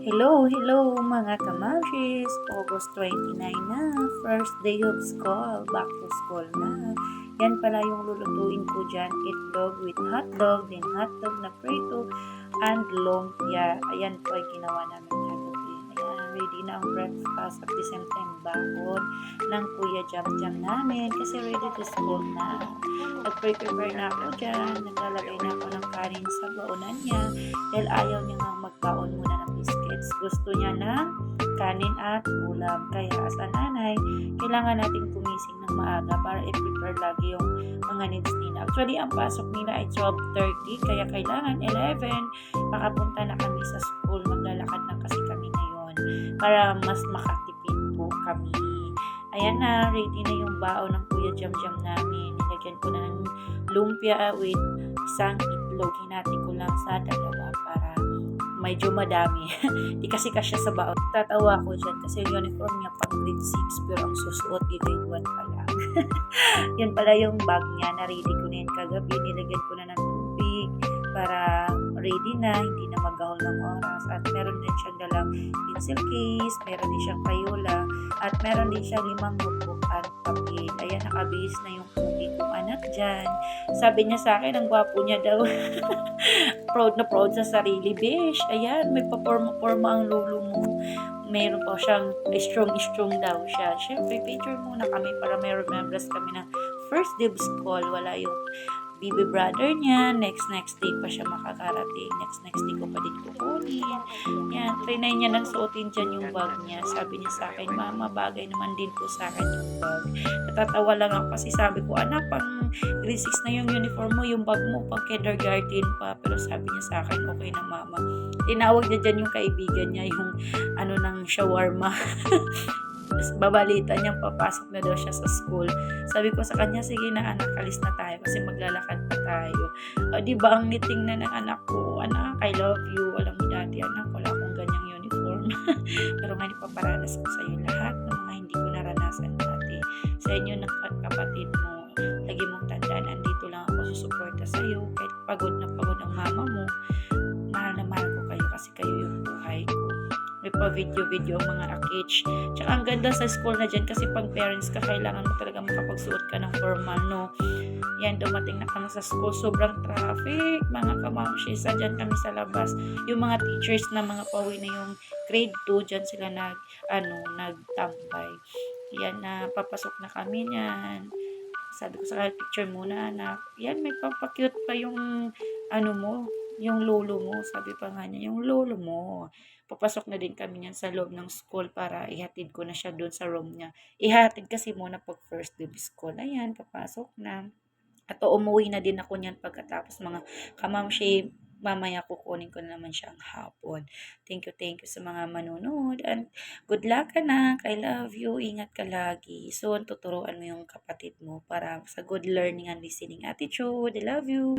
Hello mga kamamshis! August 29 na, first day of school, back to school na. Yan pala yung lulutuin ko dyan, itlog with hotdog, then hotdog na prito, and lumpia. Ayan po ay ginawa namin kagabi. Ayan, ready na ang breakfast at the same time baon ng Kuya Jam namin kasi ready to school na. Nag-prepare na ako dyan, naglalagay na ako ng kanin sa baonan niya dahil ayaw niya nga magbaon muna ng biscuits. Gusto niya ng kanin at ulam. Kaya as a nanay, kailangan natin gumising ng maaga para i-prepare lagi yung mga needs nila. Actually, ang pasok nila ay 12:30, kaya kailangan 11, makapunta na kami sa school. Maglalakad lang kasi kami ngayon para mas makatipid po kami. Ayan na, ready na yung baon ng Kuya Jam namin. Nilagyan ko na ng lumpia with isang itlog. Hinatin ko lang sa dalawa para medyo madami. Di kasi kasya sa baon. Tatawa ko dyan kasi yung uniform niya pang grade 6 pero ang susuot grade 1 pa lang. Yan pala yung bag niya. Na-ready ko na yun kagabi. Nilagyan ko na ng tubig para ready na, hindi na magahol ng oras. At meron din siyang dalang pencil case, meron din siyang Crayola, at meron din siyang 5 notebook at papel. Ayan, nakabihis na yung pugi kong anak dyan. Sabi niya sa akin, ang gwapo niya daw. Proud na proud sa sarili. Besh, ayan, may paporma ang lolo mo. Meron pa siyang strong daw siya. Siyempre, picture muna kami para may remembrance kami ng first day of school. Wala yung baby brother niya. Next day pa siya makakarating. Next day ko pa din kukunin. Yan, trinay niya nang suotin dyan yung bag niya. Sabi niya sa akin, Mama, bagay naman din po sa akin yung bag. Natatawa lang ako kasi sabi ko, anak, pang grade 6 na yung uniform mo, yung bag mo, pang kindergarten pa. Pero sabi niya sa akin, okay na Mama. Tinawag niya dyan yung kaibigan niya, yung ng shawarma. Babalita niyang papasok na daw siya sa school. Sabi ko sa kanya, sige na anak, alis na tayo kasi maglalakad pa tayo. Di ba ang niting na ng anak ko, anak, I love you. Alam mo dati, anak, wala akong ganyang uniform. Pero nga ipaparanas ko sa iyo lahat ng mga hindi ko naranasan dati. Sa inyo ng kapatid mo, lagi mong tandaan, andito lang ako susuporta sa iyo. Kahit pagod na pagod ang mama mo, mahal na mahal ko kayo kasi kayo yung buhay ko. May pa video ang mga akich. Tsaka ang ganda sa school na dyan kasi pag parents ka, kailangan mo talaga makapagsuot ka ng formal, no? Yan, dumating na kami sa school. Sobrang traffic, mga kamamshis. Dyan kami sa labas. Yung mga teachers na mga pauwi na yung grade 2, dyan sila nagtambay. Yan na, papasok na kami niyan. Sabi ko sa kanya, picture muna anak. Yan, may papakute pa yung yung lolo mo. Sabi pa nga niya, yung lolo mo. Papasok na din kami niyan sa loob ng school para ihatid ko na siya doon sa room niya. Ihatid kasi muna pag first day of school. Ayan, papasok na. At umuwi na din ako niyan pagkatapos mga kamamshi. Mamaya kukunin ko na naman siyang hapon. Thank you sa mga manonood. And good luck anak. I love you. Ingat ka lagi. Soon, tuturuan mo yung kapatid mo para sa good learning and listening attitude. I love you.